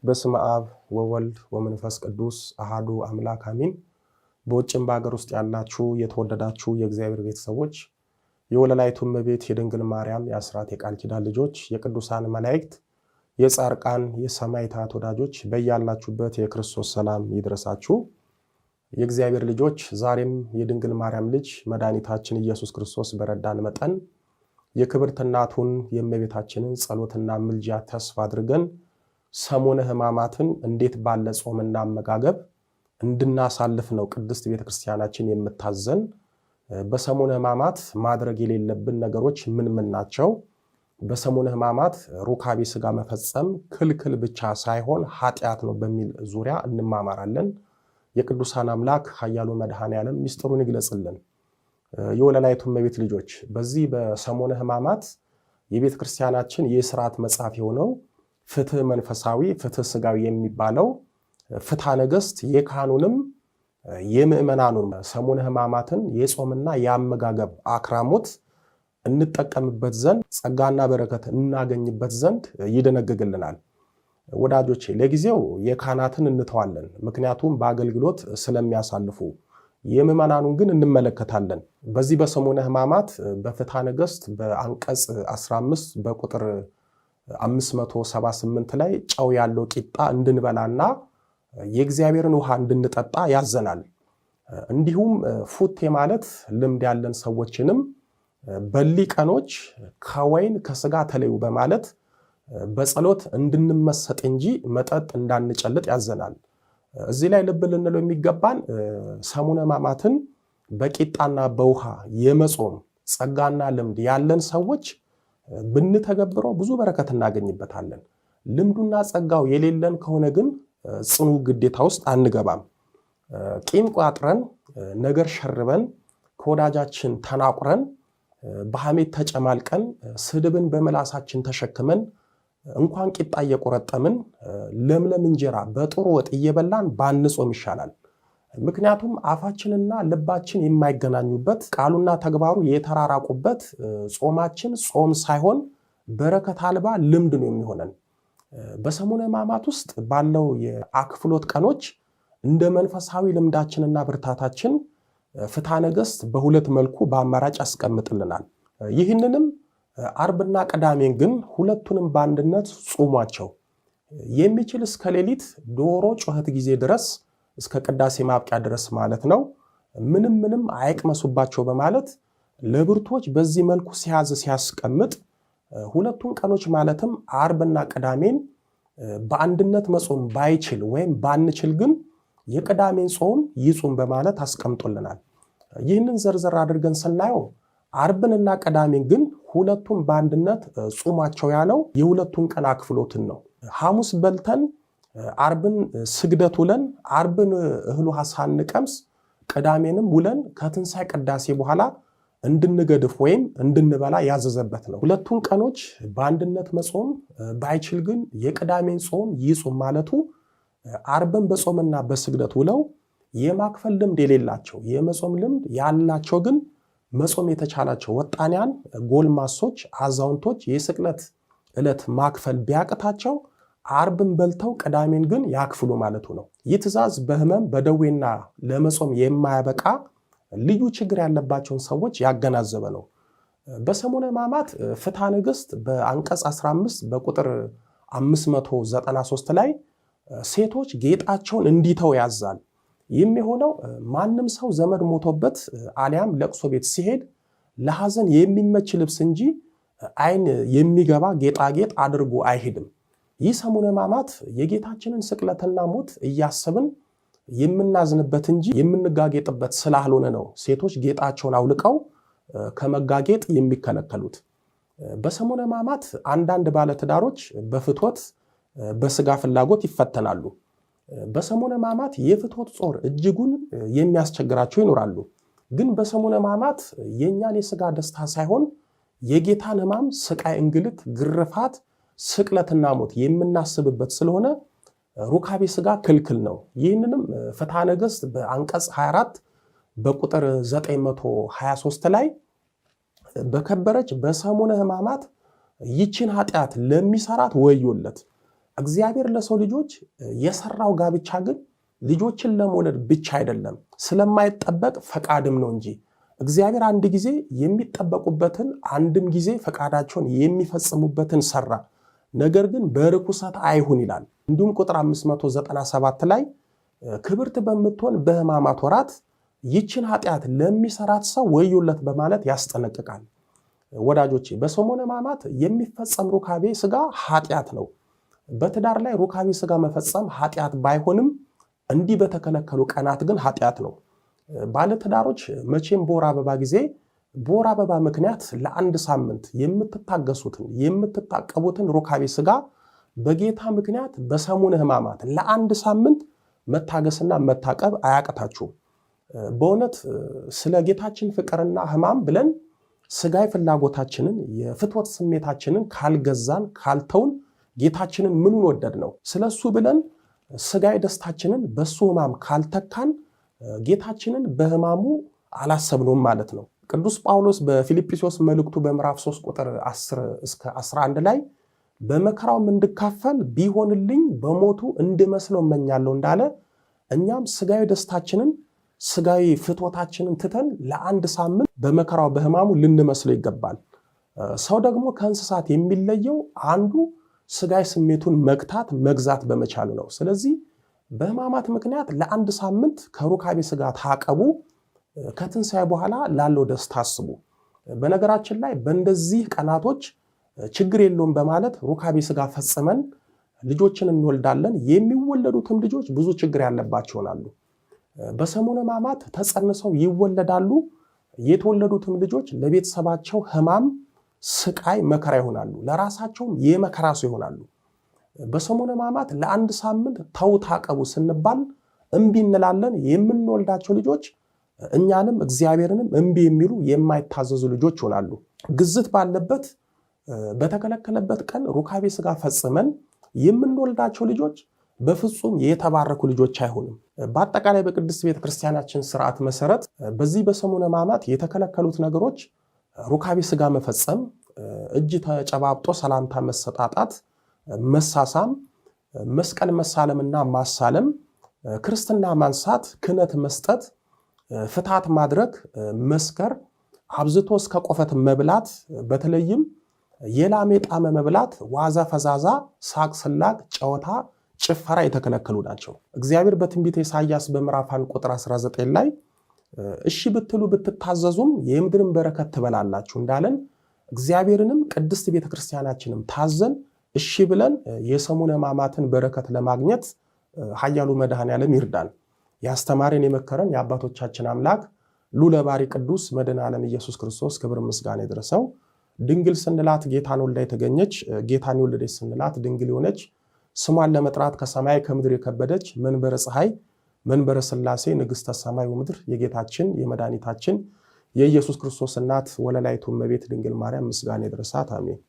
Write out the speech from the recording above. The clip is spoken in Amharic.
በስመ አብ ወወልድ ወመንፈስ ቅዱስ አሃዱ አምላክ አሜን። በውጭም በአገር ውስጥ ያላችሁ የተወደዳችሁ የእግዚአብሔር ቤተሰቦች የወለላይቱ እመቤት የድንግል ማርያም የአስራት የቃል ኪዳን ልጆች የቅዱሳን መላእክት የጻርቃን የሰማዕታት ወዳጆች በያላችሁበት የክርስቶስ ሰላም ይድረሳችሁ። የእግዚአብሔር ልጆች ዛሬም የድንግል ማርያም ልጅ መድኃኒታችን ኢየሱስ ክርስቶስ በረዳን መጠን የክብርት እናቱን የእመቤታችንን ጸሎትና ምልጃ ተስፋ አድርገን ሰሞነ ሕማማትን እንዴት ባለ ጾምና አመጋገብ እንድናሳልፍ ነው ቅድስት ቤተክርስቲያናችን የምታዘን። በሰሞነ ሕማማት ማድረግ የሌለብን ነገሮች ምን ናቸው? በሰሞነ ሕማማት ሩካቤ ሥጋ መፈጸም ክልክል ብቻ ሳይሆን ኃጢአት ነው በሚል ዙሪያ እንማማራለን። የቅዱሳን አምላክ ኃያሉ መድኃኔዓለም ምስጢሩን ይግለጽልን። የወለላይቱ እመቤት ልጆች በዚህ በሰሞነ ሕማማት የቤተክርስቲያናችን የሥርዓት መጽሐፍ የሆነው ፍትህ መንፈሳዊ ፍትህ ሥጋዊ የሚባለው ፍትሐ ነገሥት የካህኑንም የምእመናኑን ሰሞነ ሕማማትን የጾምና የአመጋገብ አክራሞት እንጠቀምበት ዘንድ ጸጋና በረከት እናገኝበት ዘንድ ይደነግግልናል። ወዳጆቼ ለጊዜው የካህናትን እንተዋለን፣ ምክንያቱም በአገልግሎት ስለሚያሳልፉ። የምእመናኑን ግን እንመለከታለን። በዚህ በሰሞነ ሕማማት በፍትሐ ነገሥት በአንቀጽ 15 በቁጥር 578 ላይ ጨው ያለው ቂጣ እንድንበላና የእግዚአብሔርን ውሃ እንድንጠጣ ያዘናል። እንዲሁም ፉቴ ማለት ልምድ ያለን ሰዎችንም በሊ ቀኖች ከወይን ከሥጋ ተለዩ በማለት በጸሎት እንድንመሰጥ እንጂ መጠጥ እንዳንጨልጥ ያዘናል። እዚህ ላይ ልብ ልንለው የሚገባን ሰሙነ ሕማማትን በቂጣና በውሃ የመጾም ጸጋና ልምድ ያለን ሰዎች ብንተገብረው ብዙ በረከት እናገኝበታለን። ልምዱና ጸጋው የሌለን ከሆነ ግን ጽኑ ግዴታ ውስጥ አንገባም። ቂም ቋጥረን ነገር ሸርበን ከወዳጃችን ተናቁረን በሐሜት ተጨማልቀን ስድብን በመላሳችን ተሸክመን እንኳን ቂጣ እየቆረጠምን ለምለም እንጀራ በጥሩ ወጥ እየበላን ባንጾም ይሻላል። ምክንያቱም አፋችንና ልባችን የማይገናኙበት ቃሉና ተግባሩ የተራራቁበት ጾማችን ጾም ሳይሆን በረከት አልባ ልምድ ነው የሚሆነን። በሰሙነ ሕማማት ውስጥ ባለው የአክፍሎት ቀኖች እንደ መንፈሳዊ ልምዳችንና ብርታታችን ፍትሐ ነገሥት በሁለት መልኩ በአማራጭ ያስቀምጥልናል። ይህንንም አርብና ቅዳሜን ግን ሁለቱንም በአንድነት ጾሟቸው። የሚችል እስከ ሌሊት ዶሮ ጩኸት ጊዜ ድረስ እስከ ቅዳሴ ማብቂያ ድረስ ማለት ነው ምንም አይቅመሱባቸው በማለት ለብርቶች በዚህ መልኩ ሲያስቀምጥ ሁለቱን ቀኖች ማለትም አርብና ቅዳሜን በአንድነት መጾም ባይችል ወይም ባንችል ግን የቅዳሜን ጾም ይጹም በማለት አስቀምጦልናል። ይህንን ዘርዘር አድርገን ስናየው አርብንና ቅዳሜን ግን ሁለቱም በአንድነት ጾማቸው ያለው የሁለቱን ቀን አክፍሎትን ነው። ሐሙስ በልተን አርብን ስግደት ውለን አርብን እህል ውሃ ሳንቀምስ ቅዳሜንም ውለን ከትንሣኤ ቅዳሴ በኋላ እንድንገድፍ ወይም እንድንበላ ያዘዘበት ነው። ሁለቱን ቀኖች በአንድነት መጾም ባይችል ግን የቅዳሜን ጾም ይጹም ማለቱ አርብን በጾምና በስግደት ውለው የማክፈል ልምድ የሌላቸው የመጾም ልምድ ያላቸው ግን መጾም የተቻላቸው ወጣንያን ጎልማሶች፣ አዛውንቶች የስቅለት ዕለት ማክፈል ቢያቅታቸው አርብን በልተው ቅዳሜን ግን ያክፍሉ ማለቱ ነው። ይህ ትእዛዝ በሕመም በደዌና ለመጾም የማያበቃ ልዩ ችግር ያለባቸውን ሰዎች ያገናዘበ ነው። በሰሙነ ሕማማት ፍትሐ ነገሥት በአንቀጽ 15 በቁጥር 593 ላይ ሴቶች ጌጣቸውን እንዲተው ያዛል። ይህም የሆነው ማንም ሰው ዘመድ ሞቶበት አሊያም ለቅሶ ቤት ሲሄድ ለሐዘን የሚመች ልብስ እንጂ ዓይን የሚገባ ጌጣጌጥ አድርጎ አይሄድም። ይህ ሰሙነ ሕማማት የጌታችንን ስቅለትና ሞት እያሰብን የምናዝንበት እንጂ የምንጋጌጥበት ስላልሆነ ነው ሴቶች ጌጣቸውን አውልቀው ከመጋጌጥ የሚከለከሉት። በሰሙነ ሕማማት አንዳንድ ባለትዳሮች በፍትወት በሥጋ ፍላጎት ይፈተናሉ። በሰሙነ ሕማማት የፍትወት ጾር እጅጉን የሚያስቸግራቸው ይኖራሉ። ግን በሰሙነ ሕማማት የእኛን የሥጋ ደስታ ሳይሆን የጌታን ሕማም፣ ስቃይ፣ እንግልት፣ ግርፋት፣ ስቅለትና ሞት የምናስብበት ስለሆነ ሩካቤ ሥጋ ክልክል ነው። ይህንንም ፍትሐ ነገሥት በአንቀጽ 24 በቁጥር 923 ላይ በከበረች በሰሙነ ሕማማት ይችን ኃጢአት ለሚሰራት ወዮለት እግዚአብሔር ለሰው ልጆች የሰራው ጋብቻ ግን ልጆችን ለመውለድ ብቻ አይደለም፣ ስለማይጠበቅ ፈቃድም ነው እንጂ እግዚአብሔር አንድ ጊዜ የሚጠበቁበትን አንድም ጊዜ ፈቃዳቸውን የሚፈጽሙበትን ሰራ። ነገር ግን በርኩሰት አይሁን ይላል። እንዲሁም ቁጥር 597 ላይ ክብርት በምትሆን በሕማማት ወራት ይችን ኃጢአት ለሚሰራት ሰው ወዮለት በማለት ያስጠነቅቃል። ወዳጆቼ በሰሙነ ሕማማት የሚፈጸም ሩካቤ ሥጋ ኃጢአት ነው። በትዳር ላይ ሩካቤ ሥጋ መፈጸም ኃጢአት ባይሆንም እንዲህ በተከለከሉ ቀናት ግን ኃጢአት ነው። ባለትዳሮች መቼም በወር አበባ ጊዜ በወር አበባ ምክንያት ለአንድ ሳምንት የምትታገሱትን የምትታቀቡትን ሩካቤ ሥጋ በጌታ ምክንያት በሰሙነ ሕማማት ለአንድ ሳምንት መታገስና መታቀብ አያቅታችሁም። በእውነት ስለ ጌታችን ፍቅርና ሕማም ብለን ሥጋዊ ፍላጎታችንን የፍትወት ስሜታችንን ካልገዛን ካልተውን ጌታችንን ምኑን ወደድ ነው? ስለሱ ብለን ሥጋዊ ደስታችንን በሱ ሕማም ካልተካን ጌታችንን በሕማሙ አላሰብነውም ማለት ነው። ቅዱስ ጳውሎስ በፊልጵስዩስ መልእክቱ በምዕራፍ 3 ቁጥር 10 እስከ 11 ላይ በመከራው እንድካፈል ቢሆንልኝ በሞቱ እንድመስለው እመኛለሁ እንዳለ እኛም ሥጋዊ ደስታችንን ሥጋዊ ፍትወታችንን ትተን ለአንድ ሳምንት በመከራው በሕማሙ ልንመስለው ይገባል። ሰው ደግሞ ከእንስሳት የሚለየው አንዱ ሥጋዊ ስሜቱን መግዛት በመቻሉ ነው። ስለዚህ በሕማማት ምክንያት ለአንድ ሳምንት ከሩካቤ ሥጋ ታቀቡ፣ ከትንሣኤ በኋላ ላለው ደስታ አስቡ። በነገራችን ላይ በእንደዚህ ቀናቶች ችግር የለውም በማለት ሩካቤ ሥጋ ፈጽመን ልጆችን እንወልዳለን። የሚወለዱትም ልጆች ብዙ ችግር ያለባቸው ይሆናሉ። በሰሙነ ሕማማት ተጸንሰው ይወለዳሉ። የተወለዱትም ልጆች ለቤተሰባቸው ሕማም፣ ስቃይ፣ መከራ ይሆናሉ። ለራሳቸውም የመከራ ሰው ይሆናሉ። በሰሙነ ሕማማት ለአንድ ሳምንት ተው ታቀቡ ስንባል እምቢ እንላለን። የምንወልዳቸው ልጆች እኛንም እግዚአብሔርንም እምቢ የሚሉ የማይታዘዙ ልጆች ይሆናሉ። ግዝት ባለበት በተከለከለበት ቀን ሩካቤ ሥጋ ፈጽመን የምንወልዳቸው ልጆች በፍጹም የተባረኩ ልጆች አይሆንም። በአጠቃላይ በቅድስት ቤተክርስቲያናችን ስርዓት መሰረት በዚህ በሰሙነ ሕማማት የተከለከሉት ነገሮች ሩካቤ ሥጋ መፈጸም፣ እጅ ተጨባብጦ ሰላምታ መሰጣጣት፣ መሳሳም፣ መስቀል መሳለምና ማሳለም፣ ክርስትና ማንሳት፣ ክህነት መስጠት፣ ፍትሐት ማድረግ፣ መስከር፣ አብዝቶ እስከ ቆፈት መብላት፣ በተለይም የላሜ ጣመ መብላት፣ ዋዛ ፈዛዛ፣ ሳቅ ስላቅ፣ ጨዋታ፣ ጭፈራ የተከለከሉ ናቸው። እግዚአብሔር በትንቢተ ኢሳይያስ በምዕራፍ 1 ቁጥር 19 ላይ እሺ ብትሉ ብትታዘዙም የምድርን በረከት ትበላላችሁ እንዳለን እግዚአብሔርንም ቅድስት ቤተክርስቲያናችንም ታዘን እሺ ብለን የሰሙነ ሕማማትን በረከት ለማግኘት ኃያሉ መድኃኔዓለም ይርዳን። ያስተማረን የመከረን የአባቶቻችን አምላክ ልዑለ ባሕርይ ቅዱስ መድኃኔ ዓለም ኢየሱስ ክርስቶስ ክብር ምስጋና ይድረሰው። ድንግል ስንላት ጌታን ወልዳ የተገኘች፣ ጌታን የወለደች ስንላት ድንግል የሆነች፣ ስሟን ለመጥራት ከሰማይ ከምድር የከበደች መንበረ ፀሐይ መንበረ ሥላሴ ንግሥተ ሰማይ ወምድር የጌታችን የመድኃኒታችን የኢየሱስ ክርስቶስ እናት ወለላይቱ እመቤት ድንግል ማርያም ምስጋና ይድረሳት። አሜን።